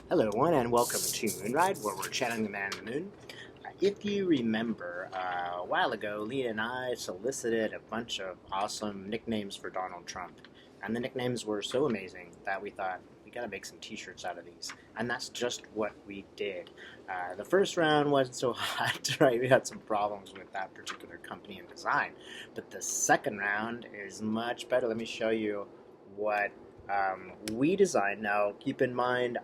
Hello, everyone, and welcome to Moonride, where we're channeling the man in the moon. If you remember, a while ago, Leah and I solicited a bunch of awesome nicknames for Donald Trump. And the nicknames were so amazing that we thought, we gotta make some t-shirts out of these. And that's just what we did. The first round wasn't so hot, right? We had some problems with that particular company and design. But the second round is much better. Let me show you what we designed. Now, keep in mind,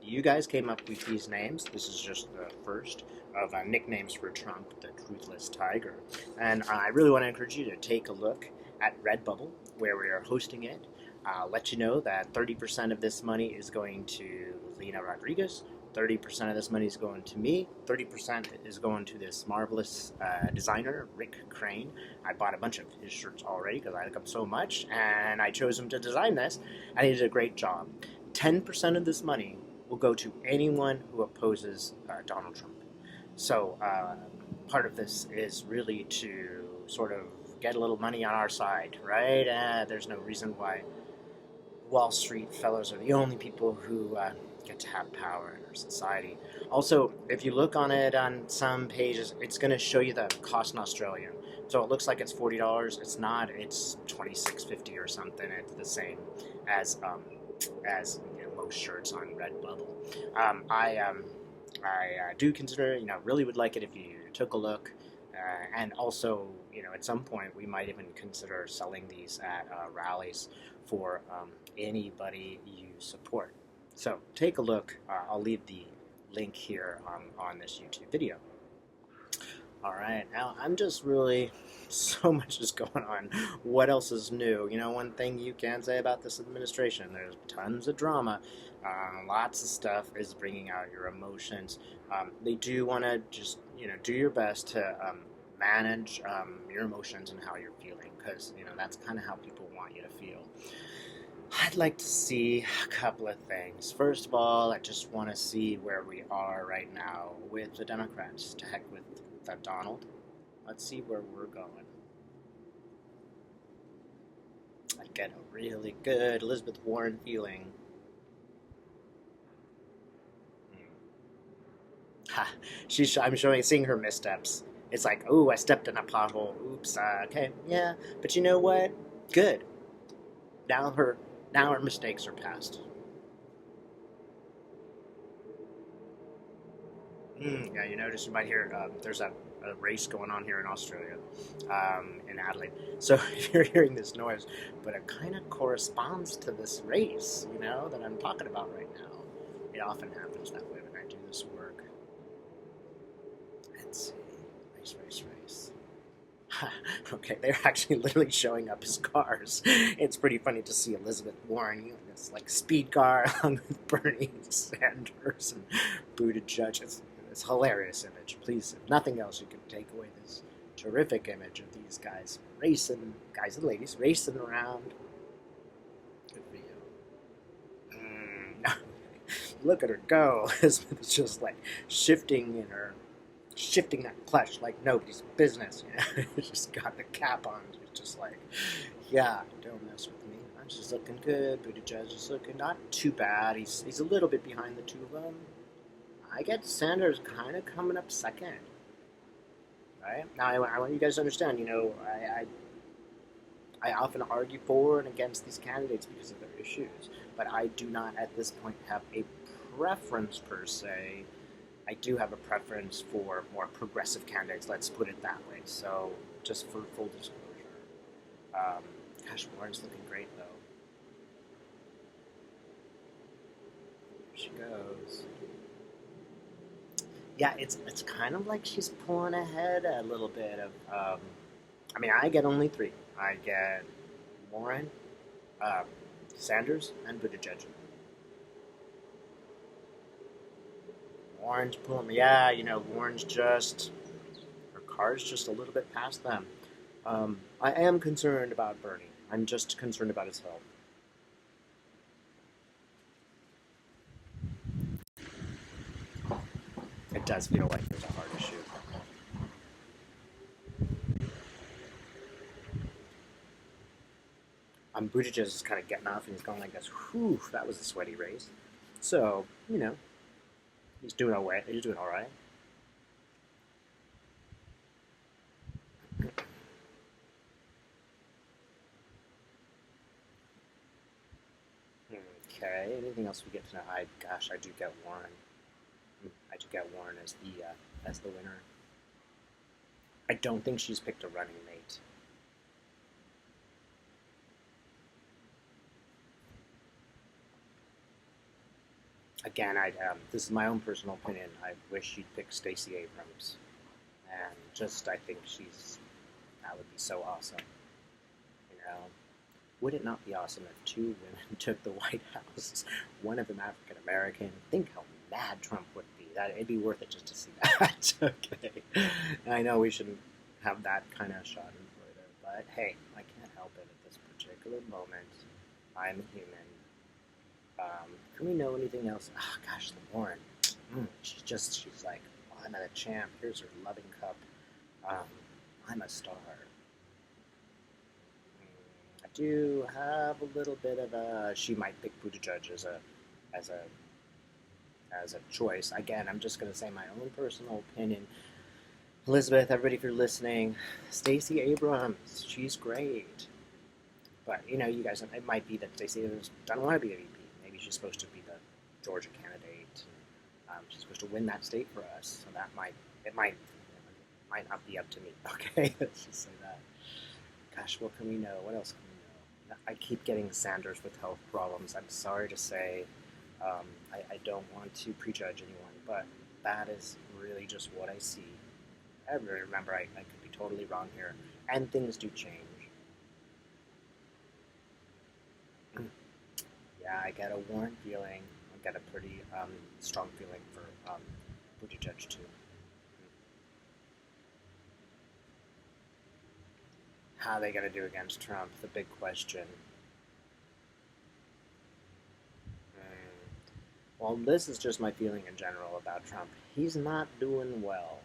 you guys came up with these names. This is just the first of nicknames for Trump, the Truthless Tiger. And I really want to encourage you to take a look at Redbubble, where we are hosting it. I'll let you know that 30% of this money is going to Lena Rodriguez, 30% of this money is going to me, 30% is going to this marvelous designer, Rick Crane. I bought a bunch of his shirts already because I like him so much, and I chose him to design this, and he did a great job. 10% of this money will go to anyone who opposes Donald Trump. So part of this is really to sort of get a little money on our side, right? There's no reason why Wall Street fellows are the only people who get to have power in our society. Also, if you look on it on some pages, it's going to show you the cost in Australia. So it looks like it's $40. It's not. It's $26.50 or something. It's the same as most shirts on Redbubble. I do consider, really would like it if you took a look. And also, at some point we might even consider selling these at rallies for anybody you support. So take a look. I'll leave the link here on this YouTube video. All right, now I'm just really, so much is going on. What else is new? One thing you can say about this administration, there's tons of drama. Lots of stuff is bringing out your emotions. They do want to just, do your best to manage your emotions and how you're feeling, because, that's kind of how people want you to feel. I'd like to see a couple of things. First of all, I just want to see where we are right now with the Democrats. To heck with that Donald. Let's see where we're going. I get a really good Elizabeth Warren feeling. Ha! I'm seeing her missteps. It's like, oh, I stepped in a pothole. Oops. Okay, yeah. But you know what? Good. Now her mistakes are past. Yeah, you notice, you might hear there's a race going on here in Australia, in Adelaide. So if you're hearing this noise, but it kind of corresponds to this race, that I'm talking about right now. It often happens that way when I do this work. Let's see. Race. Okay, they're actually literally showing up as cars. It's pretty funny to see Elizabeth Warren in this speed car along with Bernie Sanders and Buttigeig. It's a hilarious image. Please, if nothing else, you can take away this terrific image of these guys racing, guys and ladies racing around. Good for you. Look at her go. Elizabeth's just shifting that clutch like nobody's business. Just got the cap on. It's just yeah, don't mess with me. I'm just looking good. Buttigieg is looking not too bad. He's a little bit behind the two of them. I get Sanders kind of coming up second. Right? Now, I want you guys to understand, I often argue for and against these candidates because of their issues, but I do not at this point have a preference per se. I do have a preference for more progressive candidates, let's put it that way. So, just for full disclosure. Gosh, Warren's looking great, though. There she goes. Yeah, it's kind of like she's pulling ahead a little bit of, I get only three. I get Warren, Sanders, and Buttigieg. Warren's pulling, Warren's her car's just a little bit past them. I am concerned about Bernie. I'm just concerned about his health. It does feel like there's a hard issue. Buttigieg is kind of getting off, and he's going like this. Whew, that was a sweaty race. So, he's doing all right. He's doing all right. Okay. Anything else we get to know? Gosh, I do get Warren. I do get Warren as the winner. I don't think she's picked a running mate. Again, this is my own personal opinion. I wish she'd pick Stacey Abrams, and just I think that would be so awesome. You know, would it not be awesome if two women took the White House? One of them African American. Think how mad Trump would be. That it'd be worth it just to see that. Okay, and I know we shouldn't have that kind of shot in further, but hey, I can't help it at this particular moment. I'm human. Can we know anything else? Oh, gosh, the Warren. She's like, oh, I'm a champ. Here's her loving cup. Um, I'm a star. I do have a little bit of a. She might pick Buttigieg as a as a choice. Again, I'm just gonna say my own personal opinion. Elizabeth, everybody, if you're listening, Stacey Abrams, she's great. But you guys, it might be that Stacey Abrams doesn't want to be a VP. Maybe she's supposed to be the Georgia candidate. She's supposed to win that state for us. So it might not be up to me. Okay, let's just say that. Gosh, what can we know? What else can we know? I keep getting Sanders with health problems. I'm sorry to say. I don't want to prejudge anyone, but that is really just what I see. Remember, I could be totally wrong here, and things do change. Yeah, I get a Warren feeling. I get a pretty strong feeling for Buttigieg too. How are they going to do against Trump? The big question. Well, this is just my feeling in general about Trump. He's not doing well.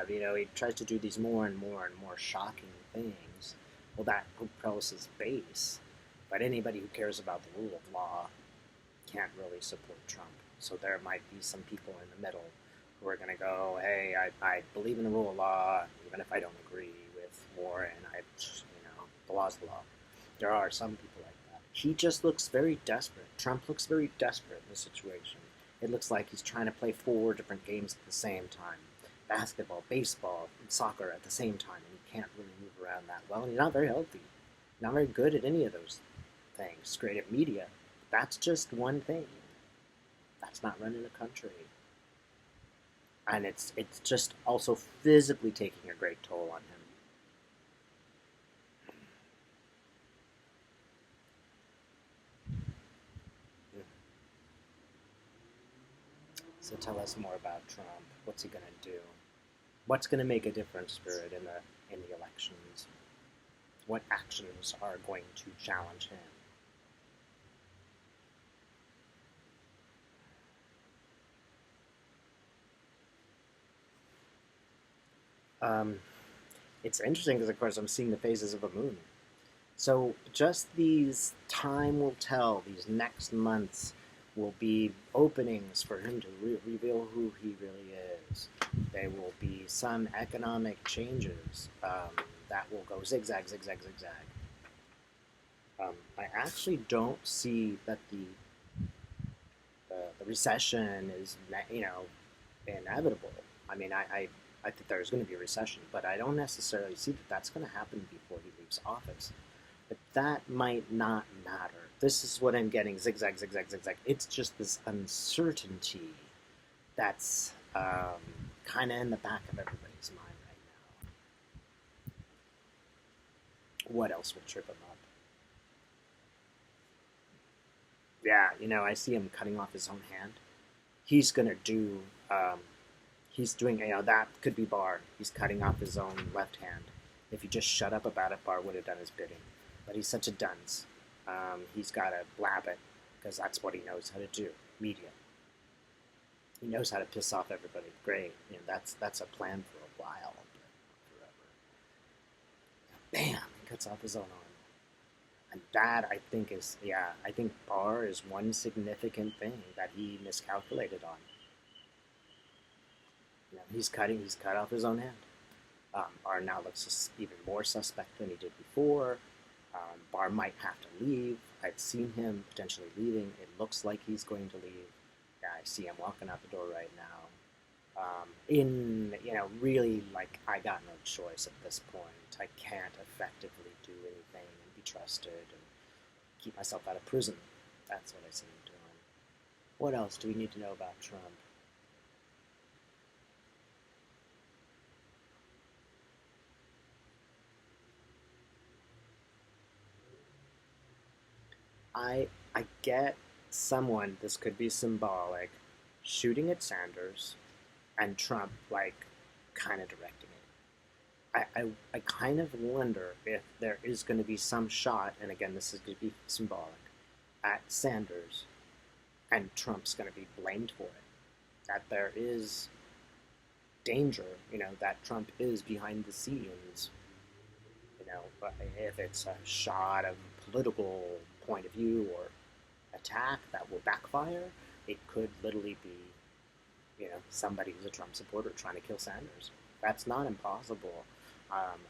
He tries to do these more and more and more shocking things. Well, that propels his base. But anybody who cares about the rule of law can't really support Trump. So there might be some people in the middle who are going to go, hey, I believe in the rule of law, even if I don't agree with Warren. The law's the law. There are some people like that. He just looks very desperate. Trump looks very desperate in this situation. It looks like he's trying to play 4 different games at the same time. Basketball, baseball, and soccer at the same time, and he can't really move around that well, and he's not very healthy. Not very good at any of those things. Great at media. That's just one thing. That's not running a country. And it's just also physically taking a great toll on him. So tell us more about Trump. What's he going to do? What's going to make a difference for it in the elections? What actions are going to challenge him? It's interesting because, of course, I'm seeing the phases of a moon. So just these time will tell. These next months will be openings for him to reveal who he really is. There will be some economic changes that will go zigzag, zigzag, zigzag. I actually don't see that the recession is inevitable. I mean, I think there's going to be a recession, but I don't necessarily see that that's going to happen before he leaves office. But that might not matter. This is what I'm getting, zigzag, zigzag, zigzag. It's just this uncertainty that's kind of in the back of everybody's mind right now. What else would trip him up? Yeah, I see him cutting off his own hand. He's going to do, he's doing, that could be Barr. He's cutting off his own left hand. If he just shut up about it, Barr would have done his bidding. But he's such a dunce. He's got to blab it, because that's what he knows how to do, media. He knows how to piss off everybody. Great. That's a plan for a while, but not forever. Bam! He cuts off his own arm. And that I think is, yeah, I think Barr is one significant thing that he miscalculated on. He's cut off his own hand. Barr now looks even more suspect than he did before. Barr might have to leave. I've seen him potentially leaving. It looks like he's going to leave. Yeah, I see him walking out the door right now. Really, like, I got no choice at this point. I can't effectively do anything and be trusted and keep myself out of prison. That's what I see him doing. What else do we need to know about Trump? I get someone, this could be symbolic, shooting at Sanders and Trump, like, kind of directing it. I kind of wonder if there is going to be some shot, and again, this is going to be symbolic, at Sanders, and Trump's going to be blamed for it. That there is danger, that Trump is behind the scenes, but if it's a shot of political point of view or attack that will backfire, it could literally be, somebody who's a Trump supporter trying to kill Sanders. That's not impossible.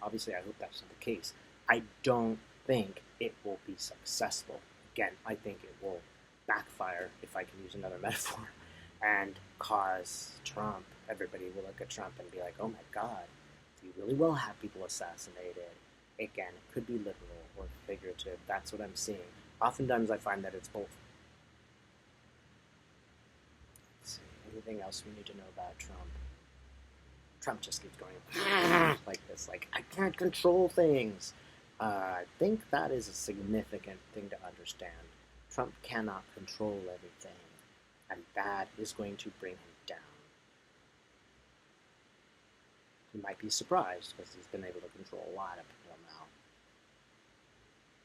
Obviously, I hope that's not the case. I don't think it will be successful. Again, I think it will backfire, if I can use another metaphor, and cause Trump. Everybody will look at Trump and be like, oh my God, you really will have people assassinated. Again, it could be literal or figurative. That's what I'm seeing. Oftentimes I find that it's both. Let's see. Anything else we need to know about Trump? Trump just keeps going like this. Like, I can't control things. I think that is a significant thing to understand. Trump cannot control everything, and that is going to bring him down. You might be surprised because he's been able to control a lot of people now.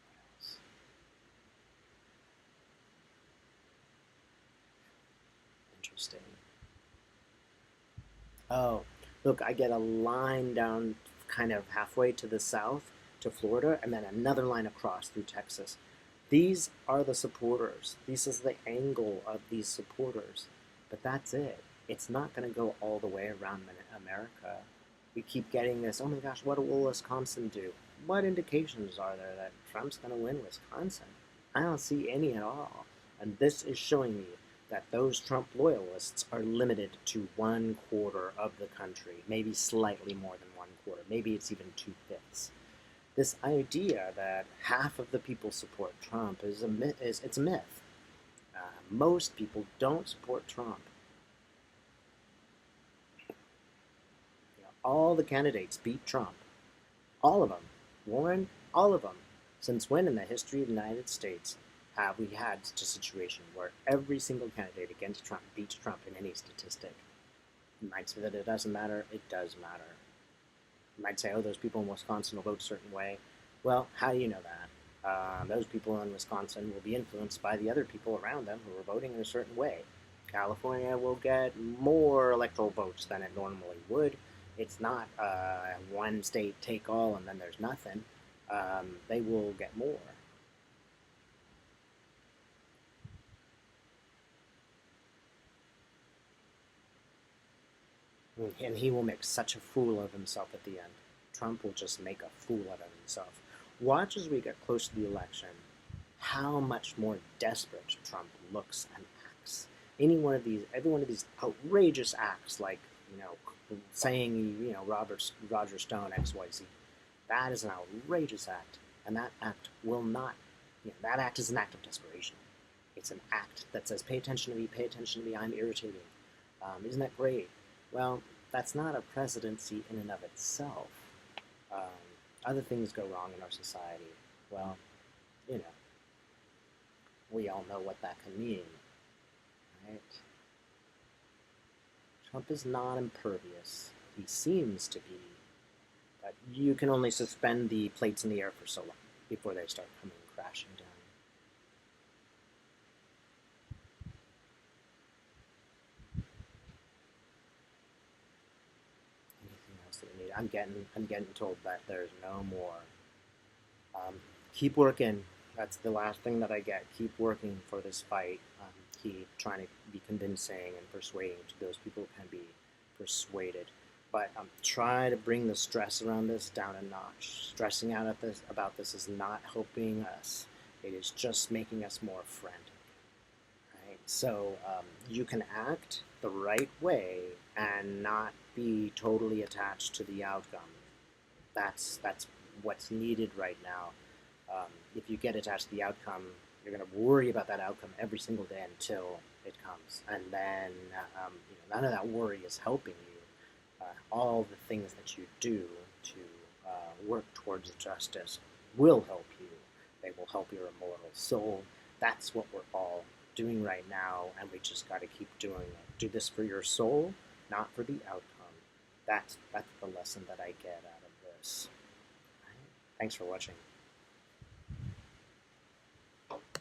What else? Interesting. Oh, look, I get a line down kind of halfway to the south to Florida and then another line across through Texas. These are the supporters. This is the angle of these supporters. But that's it. It's not going to go all the way around America. We keep getting this, oh my gosh, what will Wisconsin do? What indications are there that Trump's going to win Wisconsin? I don't see any at all. And this is showing me that those Trump loyalists are limited to 1/4 of the country, maybe slightly more than 1/4, maybe it's even 2/5. This idea that half of the people support Trump is a myth. It's a myth. Most people don't support Trump. All the candidates beat Trump. All of them. Warren, all of them. Since when in the history of the United States have we had such a situation where every single candidate against Trump beats Trump in any statistic? You might say that it doesn't matter. It does matter. You might say, oh, those people in Wisconsin will vote a certain way. Well, how do you know that? Those people in Wisconsin will be influenced by the other people around them who are voting in a certain way. California will get more electoral votes than it normally would. It's not one state take all and then there's nothing. They will get more. And he will make such a fool of himself at the end. Trump will just make a fool out of himself. Watch as we get close to the election how much more desperate Trump looks and acts. Every one of these outrageous acts, like, saying, Roger Stone XYZ, that is an outrageous act, and that act will not. That act is an act of desperation. It's an act that says, pay attention to me, I'm irritating. Isn't that great? Well, that's not a presidency in and of itself. Um, Other things go wrong in our society. Well, you know, we all know what that can mean, right? Trump is not impervious. He seems to be, but you can only suspend the plates in the air for so long before they start coming crashing down. Anything else that we need? I'm getting told that there's no more. Keep working. That's the last thing that I get. Keep working for this fight. Keep trying to be convincing and persuading to those people who can be persuaded. But try to bring the stress around this down a notch. Stressing out at this about this is not helping us. It is just making us more frantic. Right? So you can act the right way and not be totally attached to the outcome. That's what's needed right now. If you get attached to the outcome, you're going to worry about that outcome every single day until it comes, and then none of that worry is helping you. All the things that you do to work towards justice will help you. They will help your immortal soul. That's what we're all doing right now, and we just got to keep doing it. Do this for your soul, not for the outcome. That's the lesson that I get out of this. Thanks for watching.